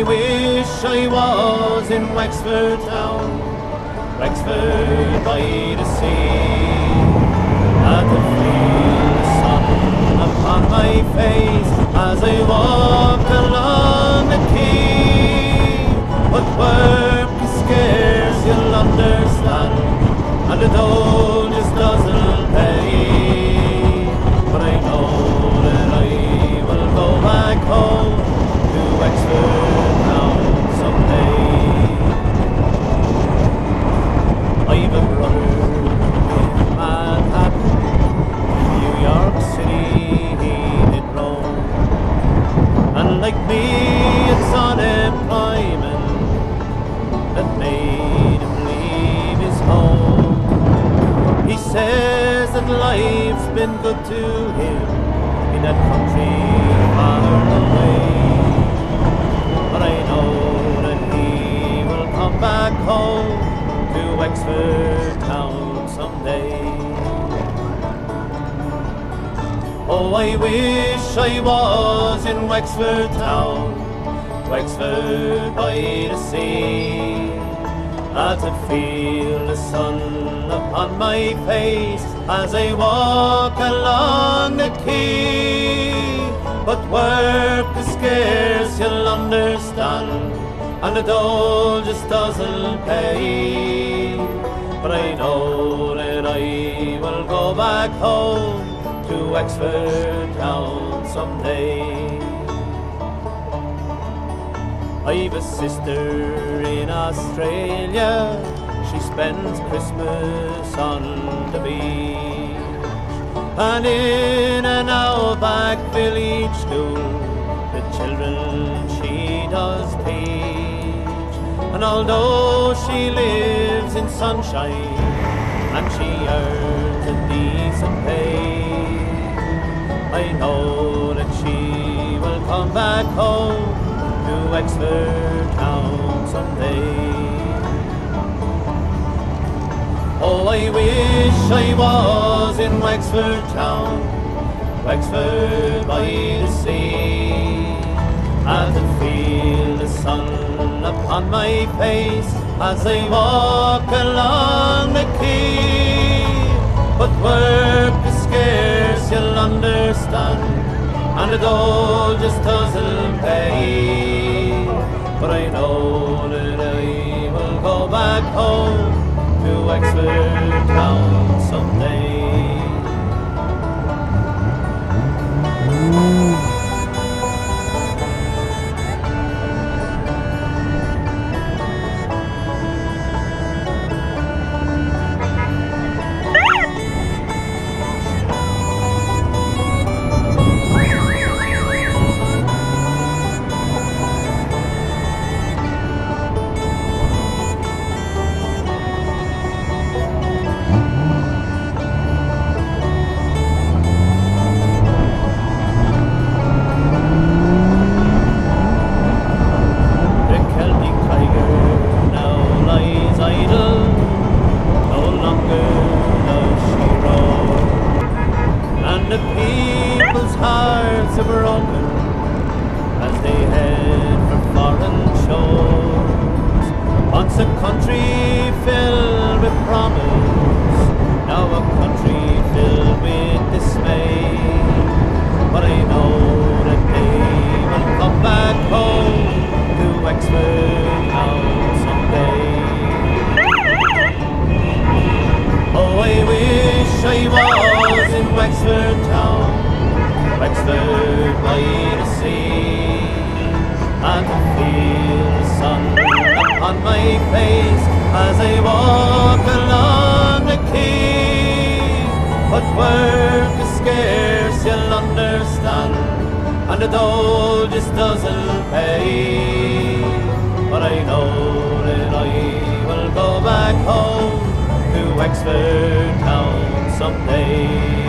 I wish I was in Wexford Town, Wexford by the sea. I could feel the sun upon my face as I walk along the quay. But work is scarce, you'll understand, and the dole just doesn't pay. But I know that I will go back home to Wexford Town someday. I've a brother in Manhattan, New York City he did roam, and like me it's unemployment that made him leave his home. He says that life's been good to him in that country far away, but I know that he will come back home to Wexford Town someday. Oh, I wish I was in Wexford Town, Wexford by the sea. To feel the sun upon my face as I walk along the quay. But work is scarce, you'll understand, and the dole just doesn't pay. But I know that I will go back home to Wexford Town someday. I've a sister in Australia, she spends Christmas on the beach, and in an outback village school the children she does teach. And although she lives in sunshine and she earns a decent pay, I know that she will come back home to Wexford Town someday. Oh, I wish I was in Wexford Town, Wexford by the sea. I could feel the sun upon my face as I walk along the quay. But work is scarce, you'll understand, and the dole just doesn't pay. But I know that I will go back home to Wexford Town someday. And the dole just doesn't pay. But I know that I will go back home to Wexford Town someday.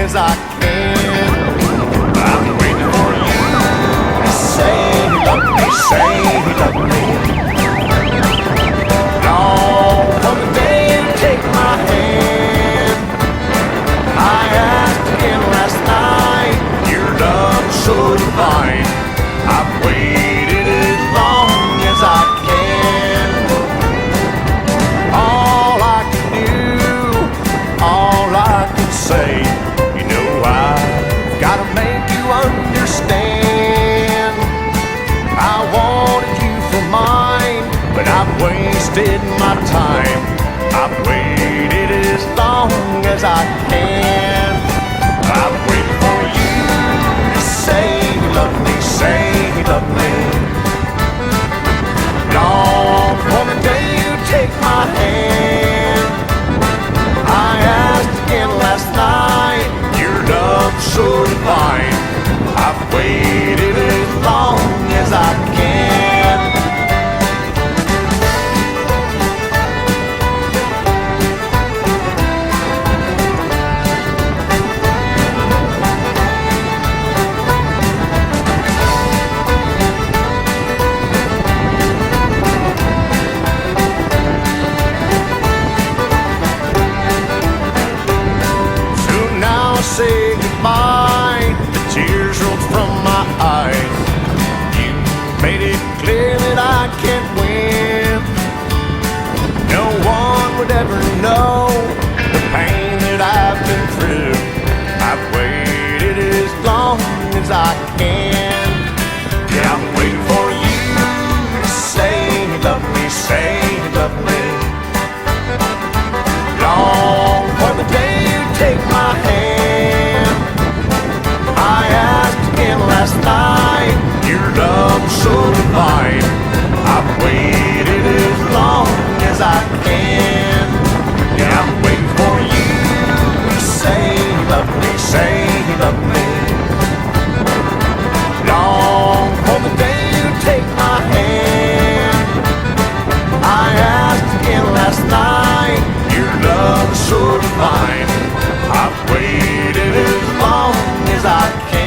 as I can. I'm waiting for you to say you love me, say you love me. Long from the day you take my hand, I asked again last night, your love so divine. I've waited as long as I can. All I can do, all I can say, you know I've gotta make you understand. I wanted you for mine, but I've wasted my time. I've waited as long as I can. I've waited for you to say you love me, say you love me. Long from the day you take my hand, I asked again last night, your love so divine. I've waited as long as I can. Say goodbye, the tears rolled from my eyes. You made it clear that I can't win. No one would ever know the pain that I've been through. I've waited as long as I can. Yeah, I'm waiting for you to say you love me, say you love me. Long for the day you take my hand. I asked again last night, your love so divine. I've waited as long as I can. Yeah, I'm waiting for you to say you love me, say you love me. Long for the day you take my hand. I asked again last night, your love so divine. I've waited as long as I can.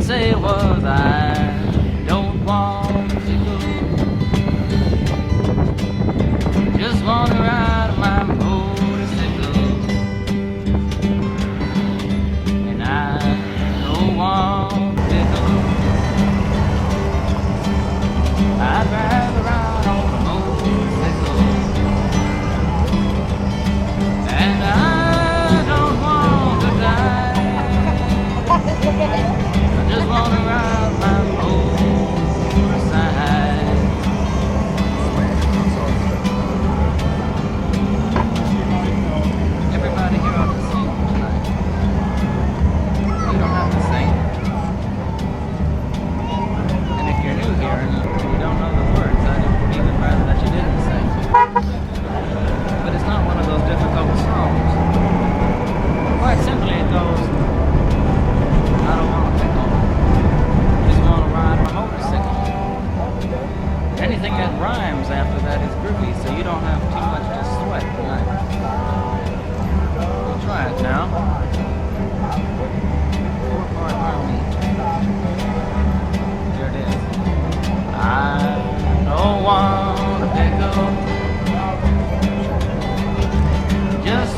Say was I don't want to go, just wanna ride my boat.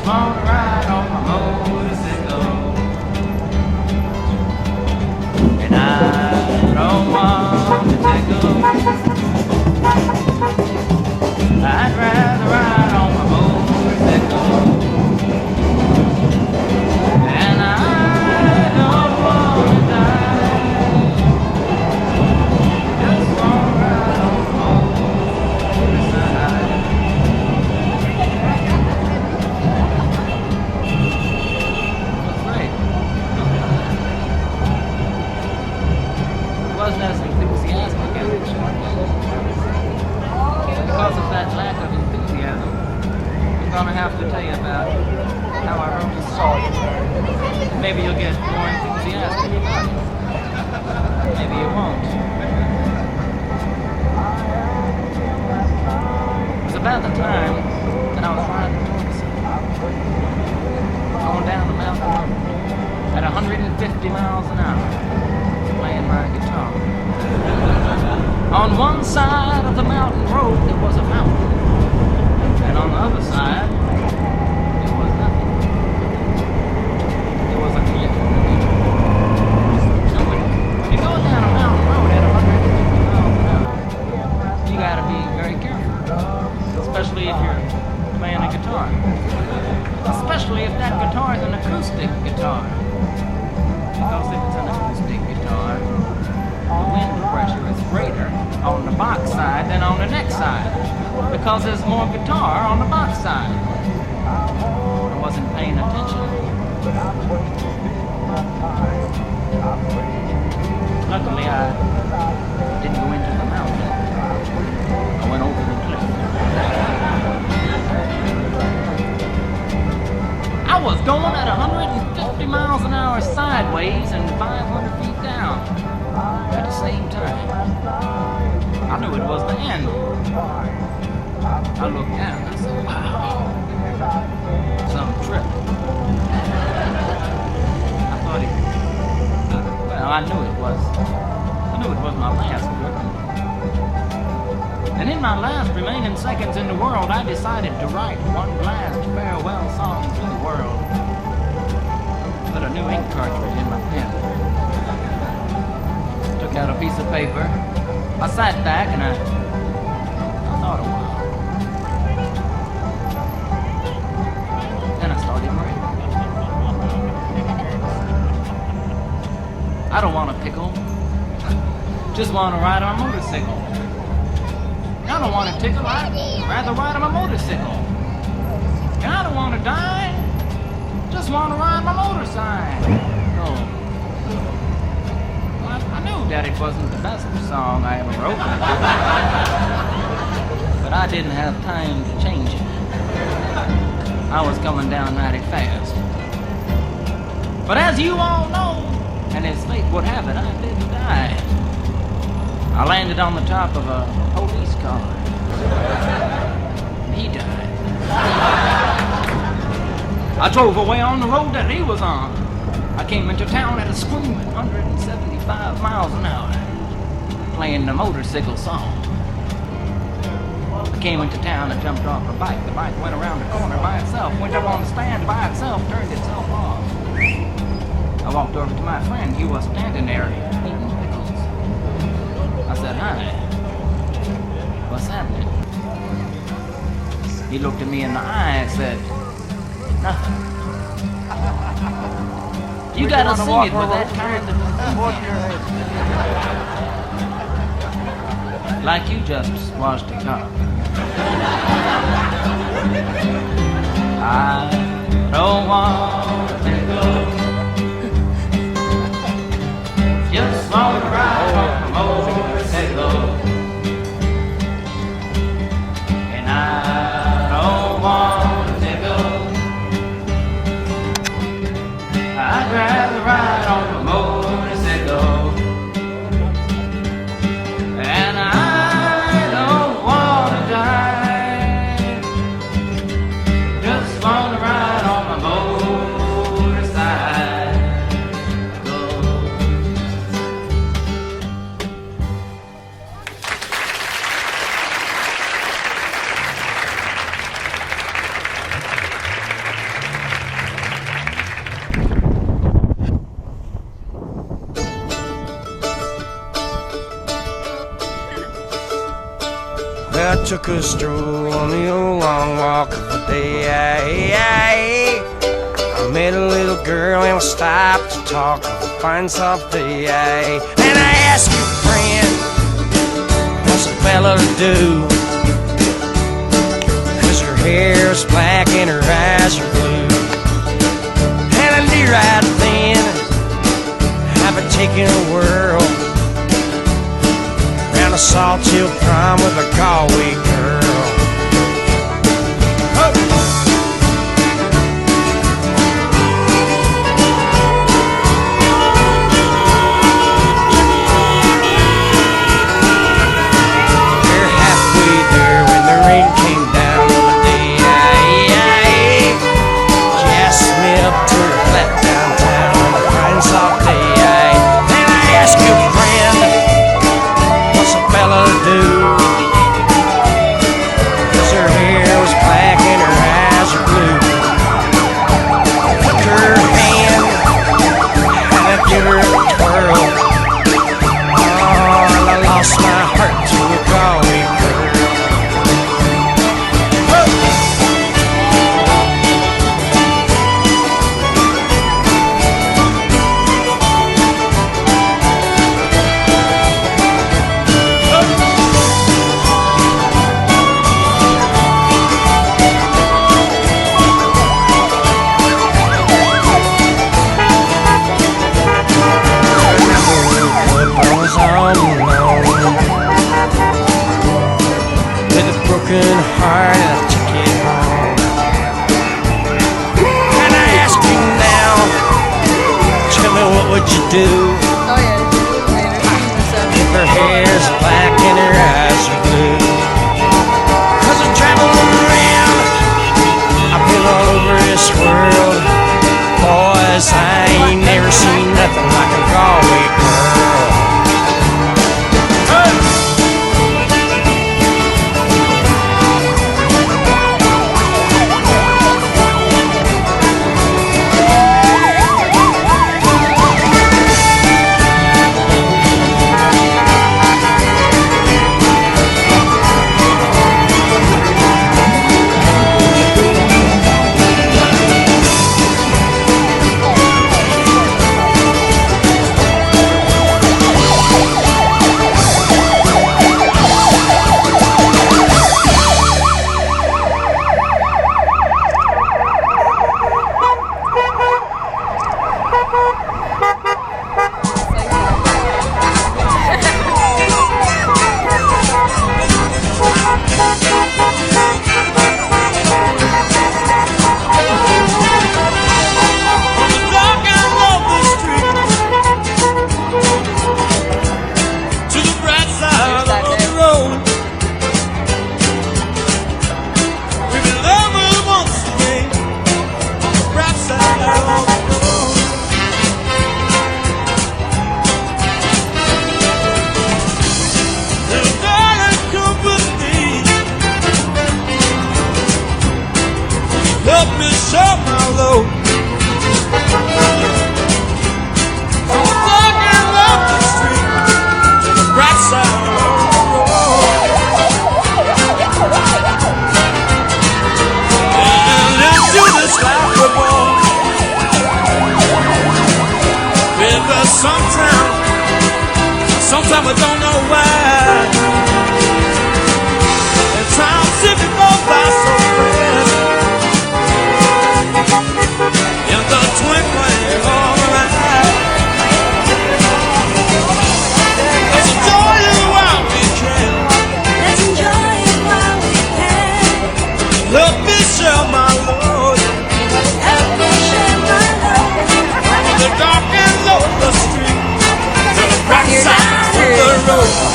just wanna ride on my motorcycle. And I don't want to tickle. I'd rather ride on my motorcycle. And I don't want to die. Just wanna ride on my motorcycle. Wasn't as enthusiastic as it should be. Because of that lack of enthusiasm, I'm gonna have to tell you about how I wrote this song. Maybe you'll get more enthusiastic about it. Maybe you won't. It was about the time that I was riding a motorcycle, going down the mountain road at 150 miles an hour, playing my guitar. On one side of the mountain road there was a mountain, and on the other side there was nothing. There was a cliff. So when you go down a mountain road at 150 miles an hour, you gotta be very careful, especially if you're playing a guitar. Especially if that guitar is an acoustic guitar. Because if it's an acoustic guitar, the wind pressure is greater on the box side than on the neck side, because there's more guitar on the box side. I wasn't paying attention. Luckily, I didn't go into the mountain. I went over the cliff. I was going at 150 miles an hour sideways and 500 feet down at the same time. I knew it was the end. I looked down and I said, wow, some trip. I thought I knew it was my last trip. And in my last remaining seconds in the world, I decided to write one last farewell song to the world. Put a new ink cartridge in my pen. Took out a piece of paper. I sat back and I thought a while. Then I started writing. I don't want a pickle. Just want to ride on a motorcycle. I don't want to tickle. I'd rather ride on my motorcycle. And I don't want to die. Just want to ride my motorcycle. I knew that it wasn't the best song I ever wrote. But I didn't have time to change it. I was coming down mighty fast. But as you all know, and as fate would have it, I did die. I landed on the top of a police car. He died. I drove away on the road that he was on. I came into town at a screaming 175 miles an hour, playing the motorcycle song. I came into town and jumped off a bike. The bike went around the corner by itself, went up on the stand by itself, turned itself off. I walked over to my friend. He was standing there eating pickles. I said, hi, what's happening? He looked at me in the eye and said, nothing. You gotta sing it with that kind of like you just washed a car. I don't want to go. Just want to ride on a motorcycle. And I don't want to go. I'd rather ride on a motorcycle. And I don't want to took a stroll on the old long walk of the day. I met a little girl and we stopped to talk of a fine soft day. And I asked her friend, what's a fella to do? 'Cause her hair is black and her eyes are blue. And I knew right then I've been taking a whirl around a Salt Hill prom with a Galway girl. We're halfway there when the rain came down on the day. She asked me up to her flat downtown on a fine soft day. And I asked you, friend, what's a fella to do? 'Cause her hair was black and her eyes are blue. I took her hand and I give her a twirl. Oh, and I lost my heart to a Galway girl. With a broken heart and a ticket home. And I ask you now, tell me what would you do? Oh yeah. If her hair's black and her eyes are blue. 'Cause I'm traveling around, I've been all over this world. Boys, I ain't never seen nothing like a Galway girl. Help me share my load. I'm walking up the street to the bright side of the road. And into this life we're born. Because sometimes we don't know why. And time simply goes by so fast. In the twinkling of an eye, let's enjoy it while we can. Let's enjoy it while we can. Help me share my load. Help me share my load. On the dark and lonely street, to the bright side of the road.